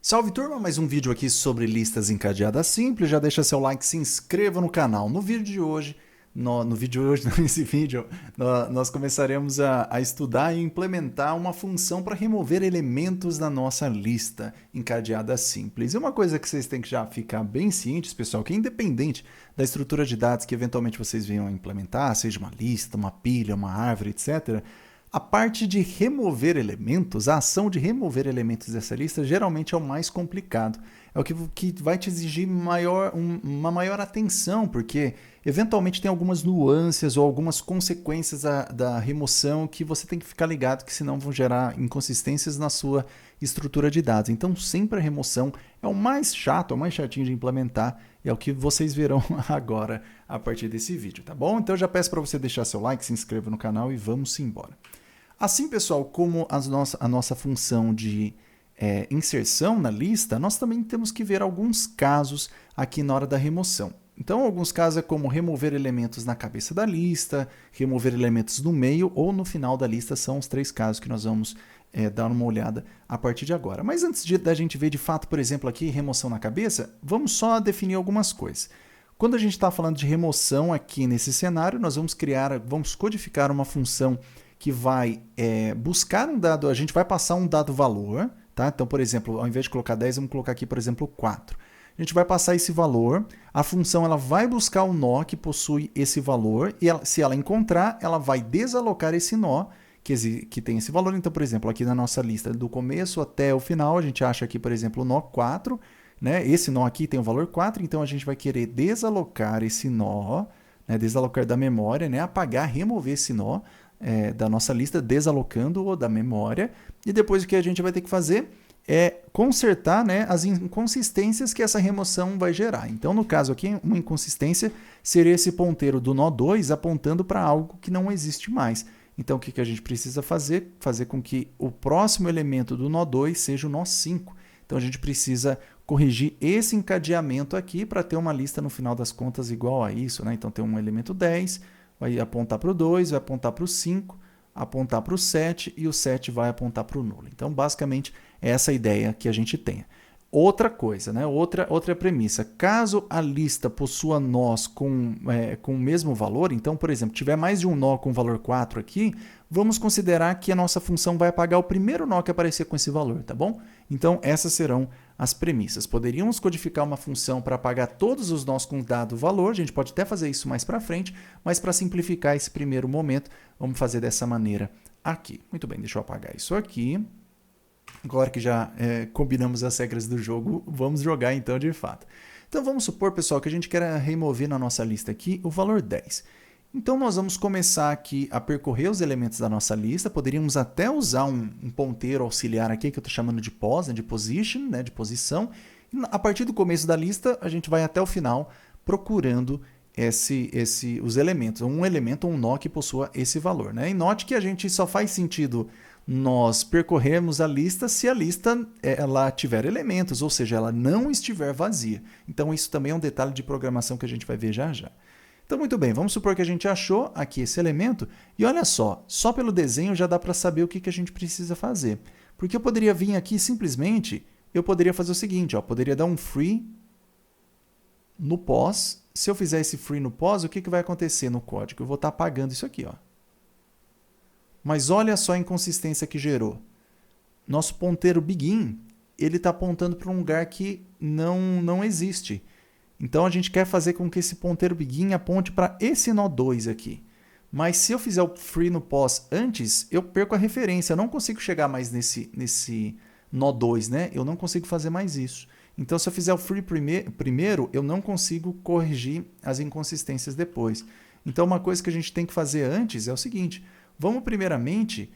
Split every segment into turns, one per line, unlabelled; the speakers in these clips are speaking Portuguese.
Salve turma, mais um vídeo aqui sobre listas encadeadas simples. Já deixa seu like, se inscreva no canal. No vídeo de hoje, nesse vídeo, nós começaremos a estudar e implementar uma função para remover elementos da nossa lista encadeada simples. E uma coisa que vocês têm que já ficar bem cientes, pessoal, que independente da estrutura de dados que eventualmente vocês venham a implementar, seja uma lista, uma pilha, uma árvore, etc., a parte de remover elementos, a ação de remover elementos dessa lista geralmente é o mais complicado. É o que vai te exigir uma maior atenção, porque eventualmente tem algumas nuances ou algumas consequências da remoção que você tem que ficar ligado, que senão vão gerar inconsistências na sua estrutura de dados. Então sempre a remoção é o mais chato, é o mais chatinho de implementar, e é o que vocês verão agora a partir desse vídeo, tá bom? Então eu já peço para você deixar seu like, se inscreva no canal e vamos embora. Assim, pessoal, como a nossa função de inserção na lista, nós também temos que ver alguns casos aqui na hora da remoção. Então, alguns casos é como remover elementos na cabeça da lista, remover elementos no meio ou no final da lista, são os três casos que nós vamos dar uma olhada a partir de agora. Mas antes da gente ver de fato, por exemplo, aqui remoção na cabeça, vamos só definir algumas coisas. Quando a gente está falando de remoção aqui nesse cenário, nós vamos codificar uma função que vai buscar um dado, a gente vai passar um dado valor, tá? Então, por exemplo, ao invés de colocar 10, vamos colocar aqui, por exemplo, 4. A gente vai passar esse valor, a função ela vai buscar o nó que possui esse valor, e se ela encontrar, ela vai desalocar esse nó que tem esse valor. Então, por exemplo, aqui na nossa lista do começo até o final, a gente acha aqui, por exemplo, o nó 4, né? Esse nó aqui tem o valor 4, então a gente vai querer desalocar esse nó, né? Desalocar da memória, né? Apagar, remover esse nó da nossa lista, desalocando-o da memória, e depois o que a gente vai ter que fazer é consertar, né, as inconsistências que essa remoção vai gerar. Então, no caso aqui, uma inconsistência seria esse ponteiro do nó 2 apontando para algo que não existe mais. Então, o que a gente precisa fazer? Fazer com que o próximo elemento do nó 2 seja o nó 5. Então, a gente precisa corrigir esse encadeamento aqui para ter uma lista, no final das contas, igual a isso, né? Então, tem um elemento 10, vai apontar para o 2, vai apontar para o 5, apontar para o 7 e o 7 vai apontar para o nulo. Então, basicamente, é essa a ideia que a gente tenha. Outra coisa, né? outra premissa, caso a lista possua nós com o mesmo valor, então, por exemplo, tiver mais de um nó com valor 4 aqui, vamos considerar que a nossa função vai apagar o primeiro nó que aparecer com esse valor, tá bom? Então, essas serão as premissas. Poderíamos codificar uma função para apagar todos os nós com dado valor, a gente pode até fazer isso mais para frente, mas para simplificar esse primeiro momento, vamos fazer dessa maneira aqui. Muito bem, deixa eu apagar isso aqui. Agora que já combinamos as regras do jogo, vamos jogar então de fato. Então vamos supor, pessoal, que a gente quer remover na nossa lista aqui o valor 10. Então nós vamos começar aqui a percorrer os elementos da nossa lista, poderíamos até usar um ponteiro auxiliar aqui, que eu estou chamando de pos, né, de position, né, de posição. E a partir do começo da lista, a gente vai até o final procurando os elementos, um elemento ou um nó que possua esse valor, né? E note que a gente só faz sentido nós percorrermos a lista se a lista ela tiver elementos, ou seja, ela não estiver vazia. Então isso também é um detalhe de programação que a gente vai ver já já. Então muito bem, vamos supor que a gente achou aqui esse elemento e olha só pelo desenho já dá para saber o que a gente precisa fazer. Porque eu poderia vir aqui simplesmente, eu poderia fazer o seguinte, poderia dar um free no pos. Se eu fizer esse free no pos, o que vai acontecer no código? Eu vou estar apagando isso aqui, Mas olha só a inconsistência que gerou. Nosso ponteiro begin, ele está apontando para um lugar que não existe. Então a gente quer fazer com que esse ponteiro begin aponte para esse nó 2 aqui. Mas se eu fizer o free no pos antes, eu perco a referência. Eu não consigo chegar mais nesse nó 2, né? Eu não consigo fazer mais isso. Então se eu fizer o free primeiro, eu não consigo corrigir as inconsistências depois. Então uma coisa que a gente tem que fazer antes é o seguinte: vamos primeiramente,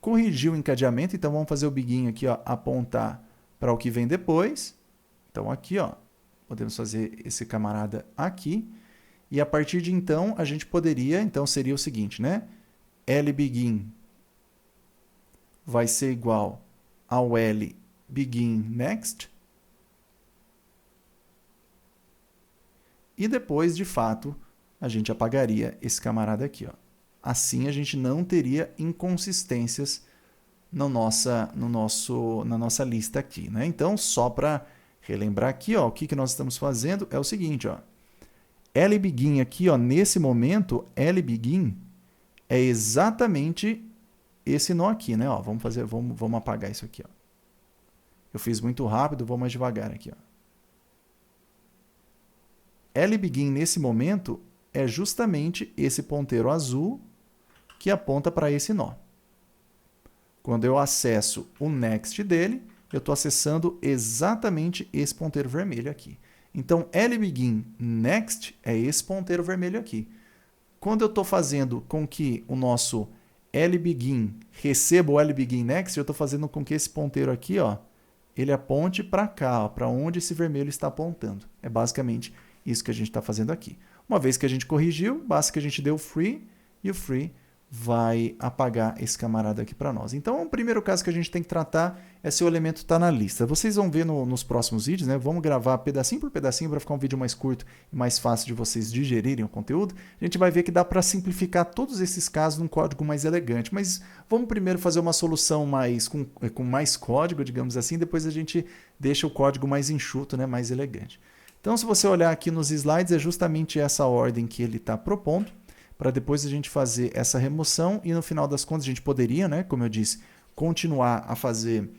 corrigir o encadeamento, então vamos fazer o begin aqui, apontar para o que vem depois. Então aqui, podemos fazer esse camarada aqui, e a partir de então, a gente poderia, então seria o seguinte, né? LBegin vai ser igual ao LBegin next, e depois, de fato, a gente apagaria esse camarada aqui, Assim a gente não teria inconsistências na nossa lista aqui, né? Então, só para relembrar aqui, ó, o que nós estamos fazendo é o seguinte, ó. LBegin aqui, ó, nesse momento, LBegin é exatamente esse nó aqui, né? Ó, vamos apagar isso aqui, ó. Eu fiz muito rápido, vou mais devagar aqui, ó. LBegin nesse momento é justamente esse ponteiro azul que aponta para esse nó. Quando eu acesso o next dele, eu estou acessando exatamente esse ponteiro vermelho aqui. Então, LBegin next é esse ponteiro vermelho aqui. Quando eu estou fazendo com que o nosso LBegin receba o LBegin next, eu estou fazendo com que esse ponteiro aqui, ó, ele aponte para cá, para onde esse vermelho está apontando. É basicamente isso que a gente está fazendo aqui. Uma vez que a gente corrigiu, basta que a gente dê o free, e o free vai apagar esse camarada aqui para nós. Então, o primeiro caso que a gente tem que tratar é se o elemento está na lista. Vocês vão ver nos próximos vídeos, né? Vamos gravar pedacinho por pedacinho para ficar um vídeo mais curto e mais fácil de vocês digerirem o conteúdo. A gente vai ver que dá para simplificar todos esses casos num código mais elegante. Mas vamos primeiro fazer uma solução com mais código, digamos assim, depois a gente deixa o código mais enxuto, né? Mais elegante. Então, se você olhar aqui nos slides, é justamente essa ordem que ele está propondo, para depois a gente fazer essa remoção e no final das contas a gente poderia, né, como eu disse, continuar a fazer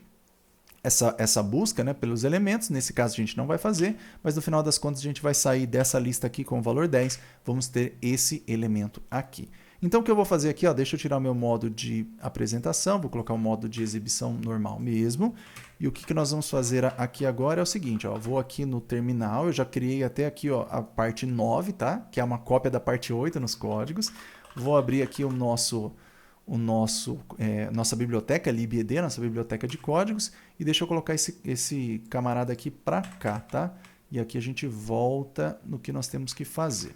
essa busca, né, pelos elementos. Nesse caso a gente não vai fazer, mas no final das contas a gente vai sair dessa lista aqui com o valor 10, vamos ter esse elemento aqui. Então o que eu vou fazer aqui, ó, deixa eu tirar o meu modo de apresentação, vou colocar o modo de exibição normal mesmo. E o que nós vamos fazer aqui agora é o seguinte, ó, vou aqui no terminal, eu já criei até aqui, ó, a parte 9, tá? Que é uma cópia da parte 8 nos códigos. Vou abrir aqui nossa biblioteca, libed, nossa biblioteca de códigos, e deixa eu colocar esse camarada aqui para cá, tá? E aqui a gente volta no que nós temos que fazer.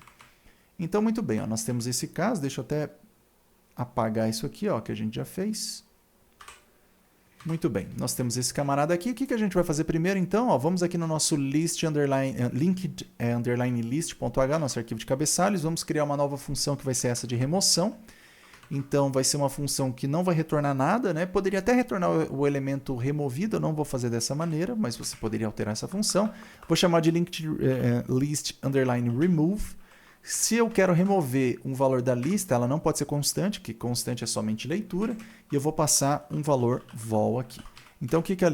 Então, muito bem, ó, nós temos esse caso, deixa eu até apagar isso aqui, ó, que a gente já fez. Muito bem, nós temos esse camarada aqui. O que a gente vai fazer primeiro, então? Ó, vamos aqui no nosso linked_list.h, nosso arquivo de cabeçalhos. Vamos criar uma nova função que vai ser essa de remoção. Então, vai ser uma função que não vai retornar nada, né? Poderia até retornar o elemento removido, eu não vou fazer dessa maneira, mas você poderia alterar essa função. Vou chamar de linked_list_remove. Se eu quero remover um valor da lista, ela não pode ser constante, que constante é somente leitura, e eu vou passar um valor vol aqui. Então, o que essa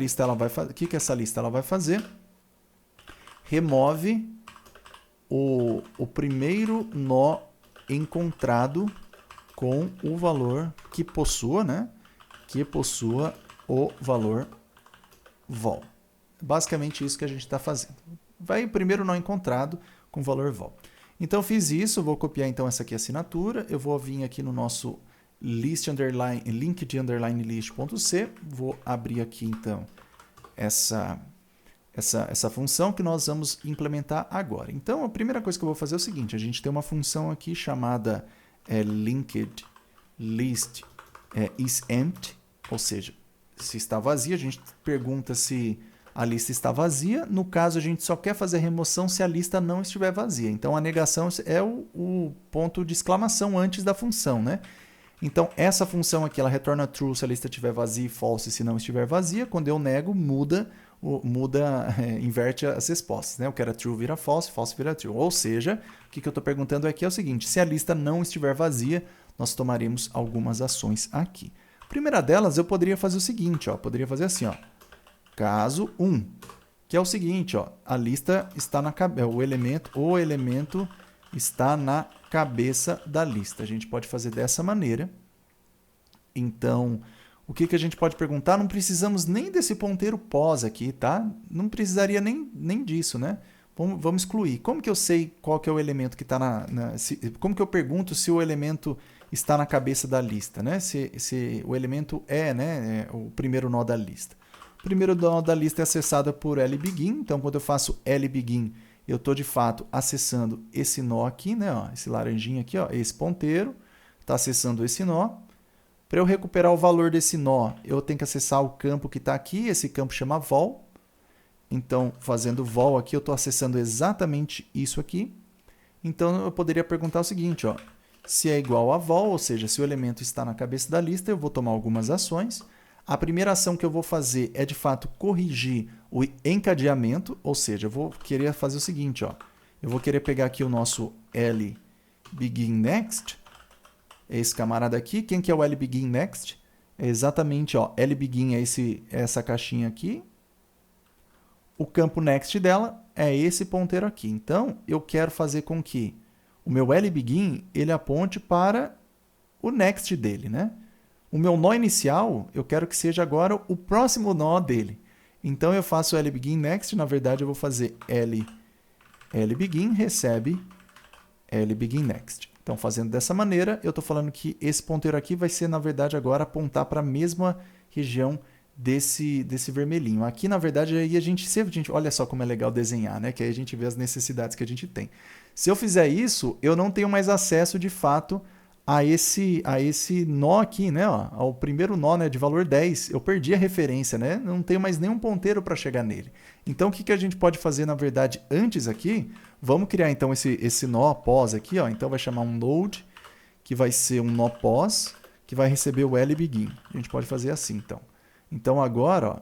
lista ela vai fazer? Remove o primeiro nó encontrado com o valor que possua, né? Que possua o valor vol. Basicamente isso que a gente está fazendo. Vai o primeiro nó encontrado com o valor vol. Então, eu fiz isso, vou copiar então essa aqui a assinatura, eu vou vir aqui no nosso linked_list.c, vou abrir aqui então essa função que nós vamos implementar agora. Então, a primeira coisa que eu vou fazer é o seguinte, a gente tem uma função aqui chamada linked list is empty, ou seja, se está vazia, a gente pergunta se a lista está vazia. No caso, a gente só quer fazer a remoção se a lista não estiver vazia. Então, a negação é o ponto de exclamação antes da função, né? Então, essa função aqui, ela retorna true se a lista estiver vazia e false se não estiver vazia. Quando eu nego, inverte as respostas, né? O que era true vira false, false vira true. Ou seja, o que eu estou perguntando aqui é o seguinte, se a lista não estiver vazia, nós tomaremos algumas ações aqui. A primeira delas, eu poderia fazer o seguinte, ó, poderia fazer assim, ó. Caso 1, que é o seguinte, ó, a lista está o elemento está na cabeça da lista. A gente pode fazer dessa maneira. Então, o que a gente pode perguntar? Não precisamos nem desse ponteiro pós aqui, tá? Não precisaria nem disso, né? Vamos excluir. Como que eu sei qual que é o elemento que está como que eu pergunto se o elemento está na cabeça da lista, né? Se o elemento né, o primeiro nó da lista. O primeiro nó da lista é acessado por LBegin, então quando eu faço LBegin, eu estou de fato acessando esse nó aqui, né? Ó, esse laranjinho aqui, ó, esse ponteiro, está acessando esse nó. Para eu recuperar o valor desse nó, eu tenho que acessar o campo que está aqui, esse campo chama vol. Então, fazendo vol aqui, eu estou acessando exatamente isso aqui. Então, eu poderia perguntar o seguinte, ó, se é igual a vol, ou seja, se o elemento está na cabeça da lista, eu vou tomar algumas ações. A primeira ação que eu vou fazer é, de fato, corrigir o encadeamento, ou seja, eu vou querer fazer o seguinte, ó. Eu vou querer pegar aqui o nosso L begin next, esse camarada aqui. Quem que é o L begin next? É exatamente, ó, L begin é essa caixinha aqui. O campo next dela é esse ponteiro aqui. Então, eu quero fazer com que o meu L begin ele aponte para o next dele, né? O meu nó inicial, eu quero que seja agora o próximo nó dele. Então, eu faço L begin next, na verdade, eu vou fazer L begin recebe L begin next. Então, fazendo dessa maneira, eu estou falando que esse ponteiro aqui vai ser, na verdade, agora apontar para a mesma região desse vermelhinho. Aqui, na verdade, aí a gente olha só como é legal desenhar, né? Que aí a gente vê as necessidades que a gente tem. Se eu fizer isso, eu não tenho mais acesso, de fato, a esse nó aqui, né? Ó, ao primeiro nó, né, de valor 10. Eu perdi a referência, né? Não tenho mais nenhum ponteiro para chegar nele. Então, o que a gente pode fazer, na verdade, antes aqui? Vamos criar, então, esse nó pós aqui, ó. Então, vai chamar um load, que vai ser um nó pós, que vai receber o L begin. A gente pode fazer assim, então. Então, agora, ó,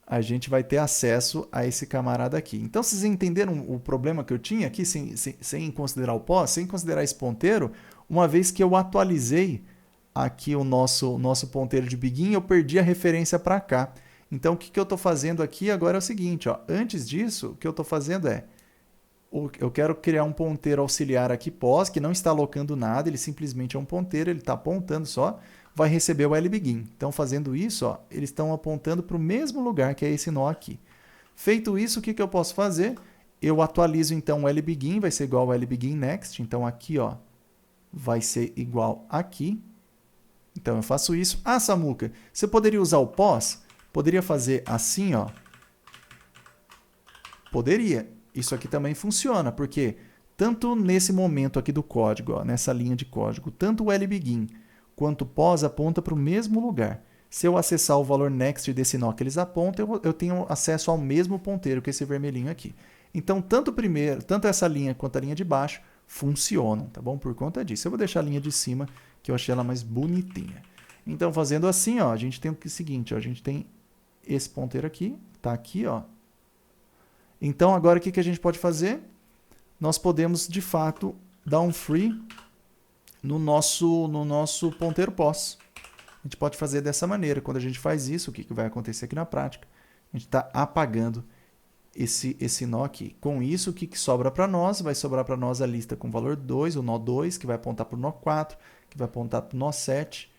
a gente vai ter acesso a esse camarada aqui. Então, vocês entenderam o problema que eu tinha aqui, sem considerar o pós, sem considerar esse ponteiro? Uma vez que eu atualizei aqui o nosso ponteiro de begin, eu perdi a referência para cá. Então, o que eu estou fazendo aqui agora é o seguinte, ó, antes disso, o que eu estou fazendo é, eu quero criar um ponteiro auxiliar aqui pós, que não está alocando nada, ele simplesmente é um ponteiro, ele está apontando só, vai receber o L begin. Então, fazendo isso, ó, eles estão apontando para o mesmo lugar, que é esse nó aqui. Feito isso, o que eu posso fazer? Eu atualizo, então, o L begin, vai ser igual ao L begin next. Então, aqui, ó, vai ser igual aqui. Então, eu faço isso. Ah, Samuca, você poderia usar o pós? Poderia fazer assim, ó. Poderia. Isso aqui também funciona, porque tanto nesse momento aqui do código, ó, nessa linha de código, tanto o L begin quanto o pós aponta para o mesmo lugar. Se eu acessar o valor next desse nó que eles apontam, eu tenho acesso ao mesmo ponteiro que esse vermelhinho aqui. Então, tanto essa linha quanto a linha de baixo funcionam, tá bom? Por conta disso. Eu vou deixar a linha de cima, que eu achei ela mais bonitinha. Então, fazendo assim, ó, a gente tem o seguinte, ó, a gente tem esse ponteiro aqui, tá aqui, ó. Então, agora o que a gente pode fazer? Nós podemos, de fato, dar um free no nosso ponteiro pós. A gente pode fazer dessa maneira. Quando a gente faz isso, o que vai acontecer aqui na prática? A gente está apagando esse nó aqui. Com isso, o que sobra para nós? Vai sobrar para nós a lista com valor 2, o nó 2, que vai apontar para o nó 4, que vai apontar para o nó 7.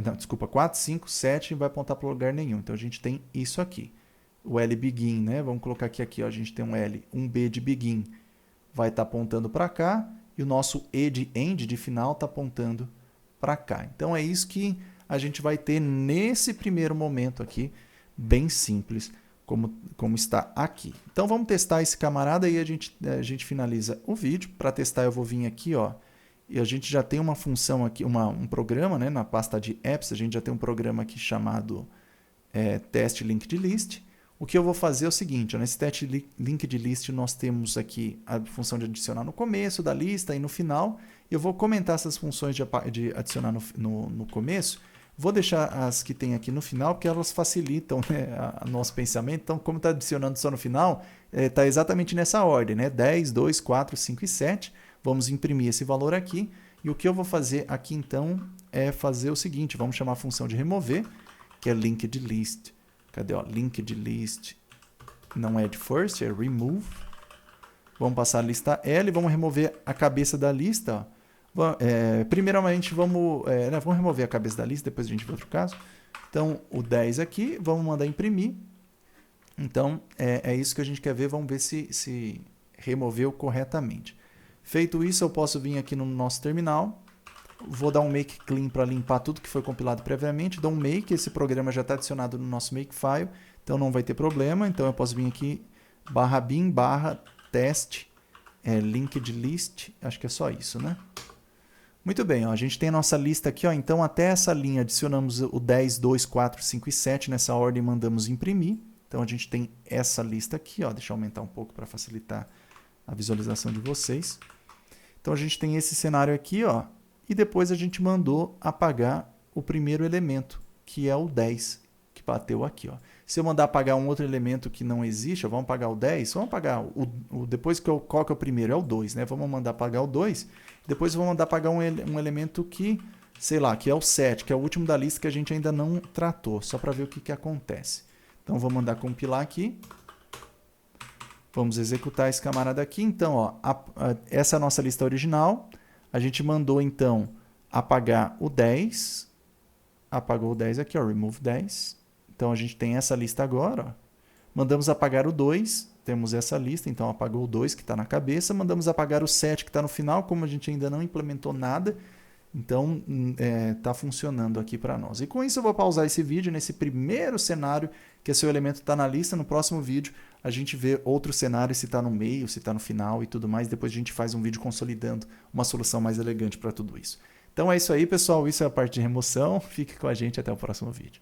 Não, desculpa, 4, 5, 7 e vai apontar para lugar nenhum. Então, a gente tem isso aqui. O L begin, né? Vamos colocar aqui, ó, a gente tem um L, um B de begin vai estar apontando para cá e o nosso E de end, de final, está apontando para cá. Então, é isso que a gente vai ter nesse primeiro momento aqui, bem simples, como está aqui. Então, vamos testar esse camarada e a gente finaliza o vídeo. Para testar, eu vou vir aqui, ó, e a gente já tem uma função aqui, um programa, né, na pasta de apps, a gente já tem um programa aqui chamado test linked list. O que eu vou fazer é o seguinte, ó, nesse test linked list nós temos aqui a função de adicionar no começo da lista e no final. Eu vou comentar essas funções de adicionar no começo. Vou deixar as que tem aqui no final, porque elas facilitam, né, o nosso pensamento. Então, como está adicionando só no final, está exatamente nessa ordem, né? 10, 2, 4, 5 e 7. Vamos imprimir esse valor aqui. E o que eu vou fazer aqui, então, é fazer o seguinte. Vamos chamar a função de remover, que é linked list. Cadê? Ó? Linked list não é de first, é remove. Vamos passar a lista L, vamos remover a cabeça da lista. Ó. Primeiramente, vamos remover a cabeça da lista, depois a gente vê outro caso. Então, o 10 aqui, vamos mandar imprimir. Então, é isso que a gente quer ver, vamos ver se removeu corretamente. Feito isso, eu posso vir aqui no nosso terminal. Vou dar um make clean para limpar tudo que foi compilado previamente. Dou um make, esse programa já está adicionado no nosso makefile, então não vai ter problema. Então eu posso vir aqui, /bin, /test, linked list, acho que é só isso, né? Muito bem, ó, a gente tem a nossa lista aqui, ó, então até essa linha adicionamos o 10, 2, 4, 5 e 7, nessa ordem mandamos imprimir. Então a gente tem essa lista aqui, ó, deixa eu aumentar um pouco para facilitar a visualização de vocês. Então a gente tem esse cenário aqui, ó. E depois a gente mandou apagar o primeiro elemento, que é o 10, que bateu aqui. Ó. Se eu mandar apagar um outro elemento que não existe, ó, vamos apagar o 10, vamos apagar depois qual que é o primeiro? É o 2, né? Vamos mandar apagar o 2, depois vamos mandar apagar um elemento que, sei lá, que é o 7, que é o último da lista que a gente ainda não tratou, só para ver o que acontece. Então, vou mandar compilar aqui. Vamos executar esse camarada aqui. Então, ó, essa é a nossa lista original. A gente mandou, então, apagar o 10. Apagou o 10 aqui, ó, remove 10. Então, a gente tem essa lista agora. Ó. Mandamos apagar o 2. Temos essa lista, então apagou o 2 que está na cabeça. Mandamos apagar o 7 que está no final, como a gente ainda não implementou nada. Então, está funcionando aqui para nós. E com isso eu vou pausar esse vídeo nesse primeiro cenário, que é seu elemento está na lista. No próximo vídeo a gente vê outro cenário, se está no meio, se está no final e tudo mais. Depois a gente faz um vídeo consolidando uma solução mais elegante para tudo isso. Então é isso aí, pessoal. Isso é a parte de remoção. Fique com a gente até o próximo vídeo.